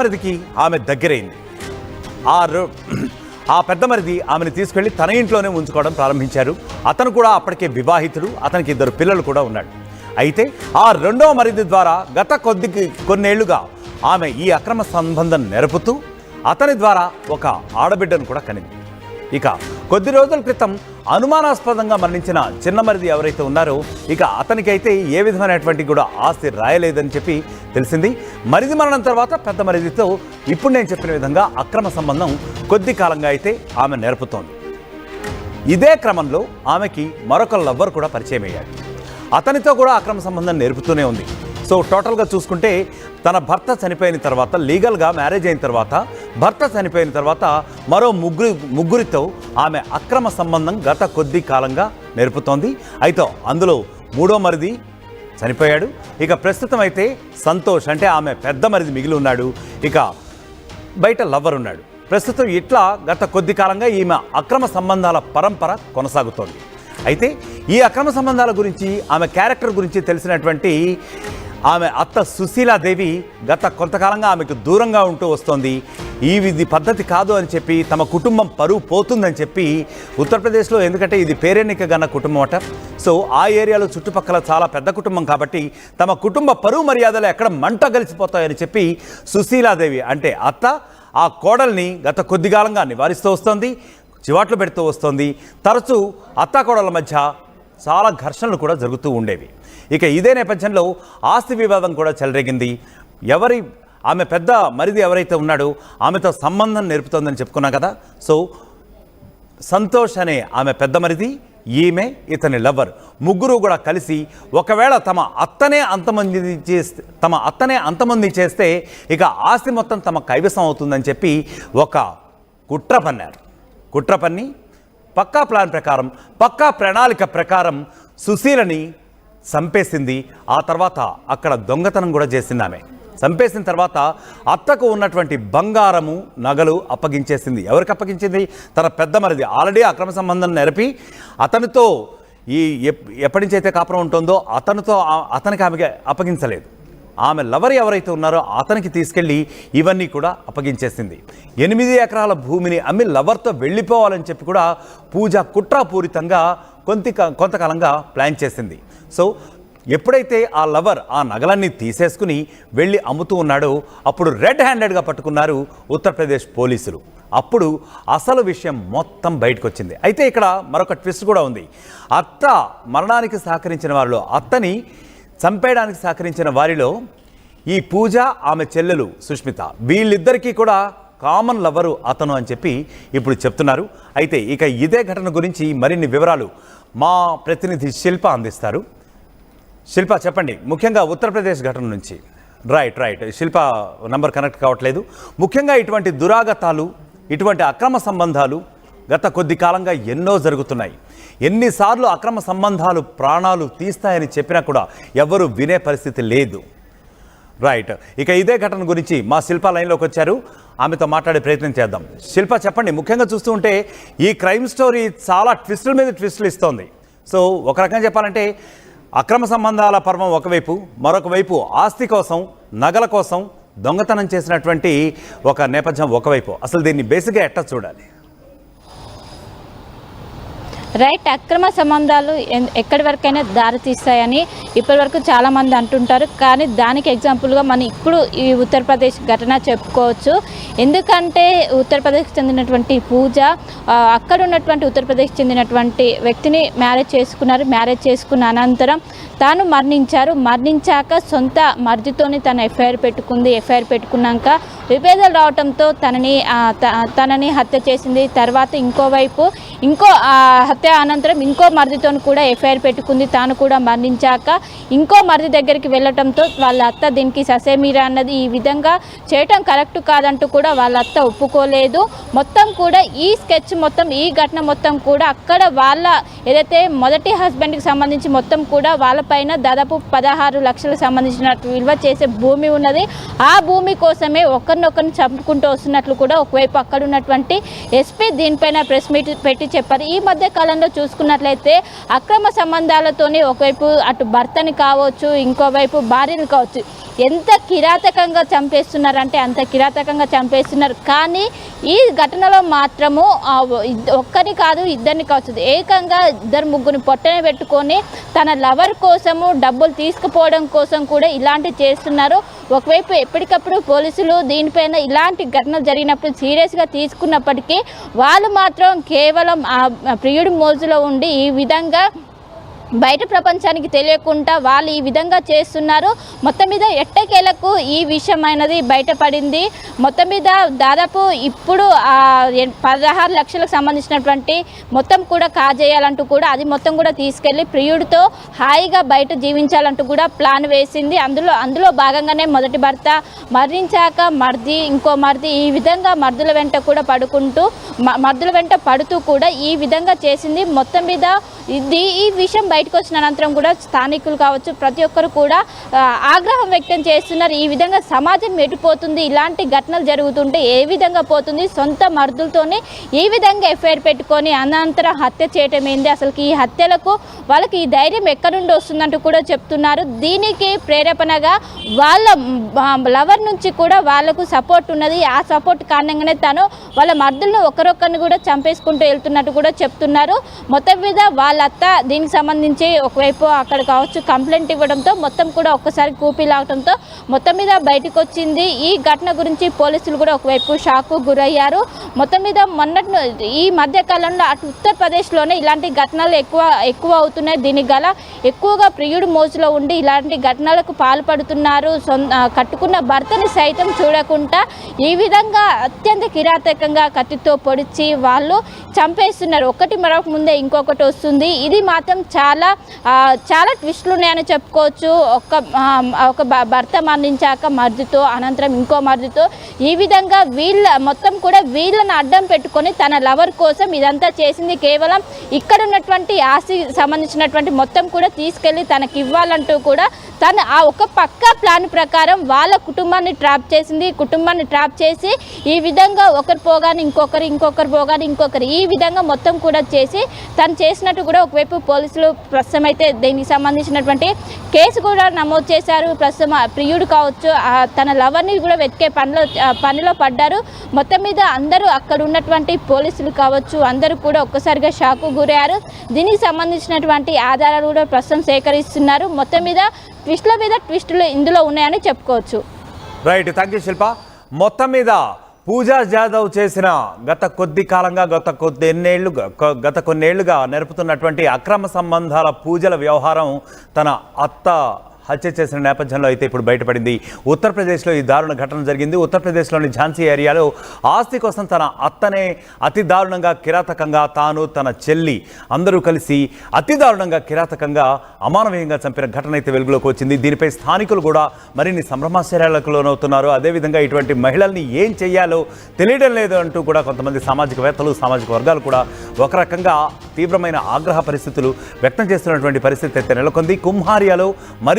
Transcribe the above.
మరిదికి ఆమె దగ్గరైంది. ఆ పెద్ద మరిది ఆమెను తీసుకెళ్లి తన ఇంట్లోనే ఉంచుకోవడం ప్రారంభించారు. అతను కూడా అప్పటికే వివాహితుడు, అతనికి 2 పిల్లలు కూడా ఉన్నాడు. అయితే ఆ రెండవ మరిది ద్వారా గత కొన్నేళ్లుగా ఆమె ఈ అక్రమ సంబంధం నెరపుతూ అతని ద్వారా ఒక ఆడబిడ్డను కూడా కనింది. ఇక కొద్ది రోజుల క్రితం అనుమానాస్పదంగా మరణించిన చిన్న మరిది ఎవరైతే ఉన్నారో ఇక అతనికైతే ఏ విధమైనటువంటి కూడా ఆస్తి రాయలేదని చెప్పి తెలిసింది. మరిది మరణం తర్వాత పెద్ద మరిదితో ఇప్పుడు నేను చెప్పిన విధంగా అక్రమ సంబంధం కొద్ది కాలంగా అయితే ఆమె నెరపుతోంది. ఇదే క్రమంలో ఆమెకి మరొక లవ్వర్ కూడా పరిచయం అయ్యాడు. అతనితో కూడా అక్రమ సంబంధం నేర్పుతూనే ఉంది. సో టోటల్గా చూసుకుంటే తన భర్త చనిపోయిన తర్వాత, లీగల్గా మ్యారేజ్ అయిన తర్వాత, భర్త చనిపోయిన తర్వాత మరో ముగ్గురితో ఆమె అక్రమ సంబంధం గత కొద్ది కాలంగా నేర్పుతోంది. అయితే అందులో 3వ మరిది చనిపోయాడు. ఇక ప్రస్తుతం అయితే సంతోష్ అంటే ఆమె పెద్ద మరిది మిగిలి ఉన్నాడు. ఇక బయట లవ్వర్ ఉన్నాడు. ప్రస్తుతం ఇట్లా గత కొద్ది కాలంగా ఈమె అక్రమ సంబంధాల పరంపర కొనసాగుతోంది. అయితే ఈ అక్రమ సంబంధాల గురించి, ఆమె క్యారెక్టర్ గురించి తెలిసినటువంటి ఆమె అత్త సుశీలాదేవి గత కొంతకాలంగా ఆమెకు దూరంగా ఉంటూ వస్తోంది. ఇది పద్ధతి కాదు అని చెప్పి, తమ కుటుంబం పరువు పోతుందని చెప్పి ఉత్తరప్రదేశ్లో, ఎందుకంటే ఇది పేరెన్నిక గన్న కుటుంబం అట. సో ఆ ఏరియాలో చుట్టుపక్కల చాలా పెద్ద కుటుంబం కాబట్టి తమ కుటుంబ పరువు మర్యాదలు ఎక్కడ మంట కలిసిపోతాయని చెప్పి సుశీలాదేవి అంటే అత్త ఆ కోడల్ని గత కొద్ది కాలంగా నివారిస్తూ వస్తోంది, చివాట్లు పెడుతూ వస్తోంది. తరచూ అత్తాకోడల మధ్య చాలా ఘర్షణలు కూడా జరుగుతూ ఉండేవి. ఇక ఇదే నేపథ్యంలో ఆస్తి వివాదం కూడా చెలరేగింది. ఆమె పెద్ద మరిది ఎవరైతే ఉన్నాడో ఆమెతో సంబంధం నేర్పుతోందని చెప్పుకున్నాం కదా. సో సంతోష్ అనే ఆమె పెద్ద మరిది, ఈమె ఇతని లవ్వర్, ముగ్గురు కూడా కలిసి ఒకవేళ తమ అత్తనే అంతమంది చేస్తే ఇక ఆస్తి మొత్తం తమ కైవసం అవుతుందని చెప్పి ఒక కుట్ర పన్నారు. కుట్ర పన్ని పక్కా ప్లాన్ ప్రకారం, పక్కా ప్రణాళిక ప్రకారం సుశీలని చంపేసింది. ఆ తర్వాత అక్కడ దొంగతనం కూడా చేసింది. ఆమె చంపేసిన తర్వాత అత్తకు ఉన్నటువంటి బంగారము, నగలు అప్పగించేసింది. ఎవరికి అప్పగించింది? తన పెద్ద మరిది. ఆల్రెడీ అక్రమ సంబంధం నెరపి అతనితో ఎప్పటి నుంచి అయితే కాపురం ఉంటుందో అతనికి ఆమెకి అప్పగించలేదు. ఆమె లవర్ ఎవరైతే ఉన్నారో అతనికి తీసుకెళ్ళి ఇవన్నీ కూడా అప్పగించేసింది. 8 ఎకరాల భూమిని అమ్మి లవర్తో వెళ్ళిపోవాలని చెప్పి కూడా పూజ కుట్రాపూరితంగా కొంతకాలంగా ప్లాన్ చేసింది. సో ఎప్పుడైతే ఆ లవర్ ఆ నగలన్నీ తీసేసుకుని వెళ్ళి అమ్ముతూ ఉన్నాడో అప్పుడు రెడ్ హ్యాండెడ్గా పట్టుకున్నారు ఉత్తరప్రదేశ్ పోలీసులు. అప్పుడు అసలు విషయం మొత్తం బయటకు వచ్చింది. అయితే ఇక్కడ మరొక ట్విస్ట్ కూడా ఉంది. అత్త మరణానికి సహకరించిన వారిలో, అత్తని చంపేయడానికి సహకరించిన వారిలో ఈ పూజ, ఆమె చెల్లెలు సుష్మిత, వీళ్ళిద్దరికీ కూడా కామన్ లవరు అతను అని చెప్పి ఇప్పుడు చెప్తున్నారు. అయితే ఇక ఇదే ఘటన గురించి మరిన్ని వివరాలు మా ప్రతినిధి శిల్ప అందిస్తారు. శిల్ప చెప్పండి, ముఖ్యంగా ఉత్తరప్రదేశ్ ఘటన నుంచి. రైట్ శిల్ప నంబర్ కనెక్ట్ కావట్లేదు. ముఖ్యంగా ఇటువంటి దురాగతాలు, ఇటువంటి అక్రమ సంబంధాలు గత కొద్ది కాలంగా ఎన్నో జరుగుతున్నాయి. ఎన్నిసార్లు అక్రమ సంబంధాలు ప్రాణాలు తీస్తాయని చెప్పినా కూడా ఎవరు వినే పరిస్థితి లేదు. రైట్, ఇక ఇదే ఘటన గురించి మా శిల్ప లైన్లోకి వచ్చారు. ఆమెతో మాట్లాడే ప్రయత్నం చేద్దాం. శిల్ప చెప్పండి, ముఖ్యంగా చూస్తూ ఉంటే ఈ క్రైమ్ స్టోరీ చాలా ట్విస్టుల మీద ట్విస్టులు ఇస్తోంది. సో ఒక రకంగా చెప్పాలంటే అక్రమ సంబంధాల పర్వం ఒకవైపు, మరొక వైపు ఆస్తి కోసం, నగల కోసం దొంగతనం చేసినటువంటి ఒక నేపథ్యం ఒకవైపు. అసలు దీన్ని బేసిక్గా ఎట్లా చూడాలి? రైట్, అక్రమ సంబంధాలు ఎక్కడి వరకైనా దారి తీస్తాయని ఇప్పటివరకు చాలామంది అంటుంటారు. కానీ దానికి ఎగ్జాంపుల్గా మనం ఇప్పుడు ఈ ఉత్తరప్రదేశ్ ఘటన చెప్పుకోవచ్చు. ఎందుకంటే ఉత్తరప్రదేశ్కి చెందినటువంటి పూజ అక్కడ ఉన్నటువంటి ఉత్తరప్రదేశ్కి చెందినటువంటి వ్యక్తిని మ్యారేజ్ చేసుకున్నారు. మ్యారేజ్ చేసుకున్న అనంతరం తాను మరణించాక సొంత మర్దితోని తను ఎఫ్ఐఆర్ పెట్టుకుంది. ఎఫ్ఐఆర్ పెట్టుకున్నాక విభేదాలు రావడంతో తనని హత్య చేసింది. తర్వాత ఇంకో హత్య అనంతరం ఇంకో మరిదితో కూడా ఎఫ్ఐఆర్ పెట్టుకుంది. తాను కూడా మరణించాక ఇంకో మరిది దగ్గరికి వెళ్ళటంతో వాళ్ళ అత్త దీనికి ససేమిరా అన్నది. ఈ విధంగా చేయటం కరెక్ట్ కాదంటూ కూడా వాళ్ళ అత్త ఒప్పుకోలేదు. మొత్తం కూడా ఈ స్కెచ్ మొత్తం, ఈ ఘటన మొత్తం కూడా అక్కడ వాళ్ళ ఏదైతే మొదటి హస్బెండ్కి సంబంధించి మొత్తం కూడా వాళ్ళపైన దాదాపు 16 లక్షలకు సంబంధించిన విలువ చేసే భూమి ఉన్నది. ఆ భూమి కోసమే ఒకరినొకరిని చంపుకుంటూ వస్తున్నట్లు కూడా ఒకవైపు అక్కడ ఉన్నటువంటి ఎస్పీ దీనిపైన ప్రెస్ మీట్ పెట్టి చెప్పారు. ఈ మధ్య కాలం కాలంలో చూసుకున్నట్లయితే అక్రమ సంబంధాలతోనే ఒకవైపు అటు భర్తని కావచ్చు, ఇంకోవైపు భార్యను కావచ్చు, ఎంత కిరాతకంగా చంపేస్తున్నారంటే అంత కిరాతకంగా చంపేస్తున్నారు. కానీ ఈ ఘటనలో మాత్రము ఒక్కరిని కాదు, ఇద్దరిని కావచ్చు, ఏకంగా ఇద్దరు ముగ్గురిని పొట్టనే పెట్టుకొని తన లవర్ కోసము డబ్బులు తీసుకుపోవడం కోసం కూడా ఇలాంటివి చేస్తున్నారు. ఒకవైపు ఎప్పటికప్పుడు పోలీసులు దీనిపైన ఇలాంటి ఘటనలు జరిగినప్పుడు సీరియస్గా తీసుకున్నప్పటికీ వాళ్ళు మాత్రం కేవలం ఆ ప్రియుడి మోజులో ఉండి ఈ విధంగా బయట ప్రపంచానికి తెలియకుండా వాళ్ళు ఈ విధంగా చేస్తున్నారు. మొత్తం మీద ఎట్టకేలకు ఈ విషయం అనేది బయటపడింది. మొత్తం మీద దాదాపు ఇప్పుడు 16 లక్షలకు సంబంధించినటువంటి మొత్తం కూడా కాజేయాలంటూ కూడా అది మొత్తం కూడా తీసుకెళ్ళి ప్రియుడితో హాయిగా బయట జీవించాలంటూ కూడా ప్లాన్ వేసింది. అందులో భాగంగానే మొదటి భర్త మరణించాక మర్ది, ఇంకో మర్ది, ఈ విధంగా మర్దుల వెంట కూడా పడుతూ కూడా ఈ విధంగా చేసింది. మొత్తం మీద ఈ విషయం బయటకు వచ్చిన అనంతరం కూడా స్థానికులు కావచ్చు, ప్రతి ఒక్కరు కూడా ఆగ్రహం వ్యక్తం చేస్తున్నారు. ఈ విధంగా సమాజం ఎటుపోతుంది, ఇలాంటి ఘటనలు జరుగుతుంటే ఏ విధంగా పోతుంది, సొంత మర్దులతోనే ఈ విధంగా ఎఫ్ఐఆర్ పెట్టుకొని అనంతరం హత్య చేయటం ఏంది, అసలుకి ఈ హత్యలకు వాళ్ళకి ఈ ధైర్యం ఎక్కడి నుండి వస్తుందంటూ కూడా చెప్తున్నారు. దీనికి ప్రేరేపణగా వాళ్ళ లవర్ నుంచి కూడా వాళ్ళకు సపోర్ట్ ఉన్నది. ఆ సపోర్ట్ కారణంగానే తను వాళ్ళ మర్దులను ఒకరొకరిని కూడా చంపేసుకుంటూ వెళ్తున్నట్టు కూడా చెప్తున్నారు. మొత్తం మీద వాళ్ళ అత్త దీనికి సంబంధించి ఒకవైపు అక్కడ కావచ్చు కంప్లైంట్ ఇవ్వడంతో మొత్తం కూడా ఒక్కసారి కూపీ లాగడంతో మొత్తం మీద బయటకు వచ్చింది. ఈ ఘటన గురించి పోలీసులు కూడా ఒకవైపు షాకు గురయ్యారు. మొత్తం మీద ఈ మధ్య కాలంలో అటు ఉత్తరప్రదేశ్లోనే ఇలాంటి ఘటనలు ఎక్కువ అవుతున్నాయి. దీనికి గల ఎక్కువగా ప్రియుడు మోజులో ఉండి ఇలాంటి ఘటనలకు పాల్పడుతున్నారు. కట్టుకున్న భర్తని సైతం చూడకుండా ఈ విధంగా అత్యంత కిరాతకంగా కత్తితో పొడిచి వాళ్ళు చంపేస్తున్నారు. ఒకటి మరొక ముందే ఇంకొకటి వస్తుంది. ఇది మాత్రం చాలా ట్విస్టులు ఉన్నాయని చెప్పుకోవచ్చు. ఒక భర్త మరణించాక మర్దితో, అనంతరం ఇంకో మర్దితో, ఈ విధంగా మొత్తం కూడా వీళ్ళని అడ్డం పెట్టుకొని తన లవర్ కోసం ఇదంతా చేసింది. కేవలం ఇక్కడ ఉన్నటువంటి ఆస్తి సంబంధించినటువంటి మొత్తం కూడా తీసుకెళ్ళి తనకి ఇవ్వాలంటూ కూడా తను ఆ ఒక పక్కా ప్లాన్ ప్రకారం వాళ్ళ కుటుంబాన్ని ట్రాప్ చేసింది. కుటుంబాన్ని ట్రాప్ చేసి ఈ విధంగా ఒకరు పోగానే ఇంకొకరు పోగానే ఇంకొకరు, ఈ విధంగా మొత్తం కూడా చేసి తను చేసినట్టు కూడా ఒకవైపు పోలీసులు ప్రస్తుతం అయితే దీనికి సంబంధించినటువంటి కేసు కూడా నమోదు చేశారు. ప్రస్తుతం ప్రియుడు కావచ్చు తన లవర్ని కూడా వెతికే పనిలో పడ్డారు. మొత్తం మీద అందరూ అక్కడ ఉన్నటువంటి పోలీసులు కావచ్చు అందరూ కూడా ఒక్కసారిగా షాకు గురయ్యారు. దీనికి సంబంధించినటువంటి ఆధారాలు కూడా ప్రస్తుతం సేకరిస్తున్నారు. మొత్తం మీద ట్విస్టులు ఇందులో ఉన్నాయని చెప్పుకోవచ్చు. రైట్, థ్యాంక్ యూ శిల్ప. మొత్తం మీద పూజా జాదవ్ చేసిన గత కొన్నేళ్లుగా నెరుపుతున్నటువంటి అక్రమ సంబంధాల పూజల వ్యవహారం తన అత్త హత్య చేసిన నేపథ్యంలో అయితే ఇప్పుడు బయటపడింది. ఉత్తరప్రదేశ్లో ఈ దారుణ ఘటన జరిగింది. ఉత్తరప్రదేశ్లోని ఝాన్సీ ఏరియాలో ఆస్తి కోసం తన అత్తనే అతి దారుణంగా కిరాతకంగా తాను తన చెల్లి అందరూ కలిసి అతి దారుణంగా కిరాతకంగా అమానవీయంగా చంపిన ఘటన అయితే వెలుగులోకి వచ్చింది. దీనిపై స్థానికులు కూడా మరిన్ని సంభ్రమాశ్చర్యాలకు లోనవుతున్నారు. అదేవిధంగా ఇటువంటి మహిళల్ని ఏం చెయ్యాలో తెలియడం లేదు అంటూ కూడా కొంతమంది సామాజికవేత్తలు, సామాజిక వర్గాలు కూడా ఒక రకంగా తీవ్రమైన ఆగ్రహ పరిస్థితులు వ్యక్తం చేస్తున్నటువంటి పరిస్థితి అయితే నెలకొంది. కుంభారియాలో మరి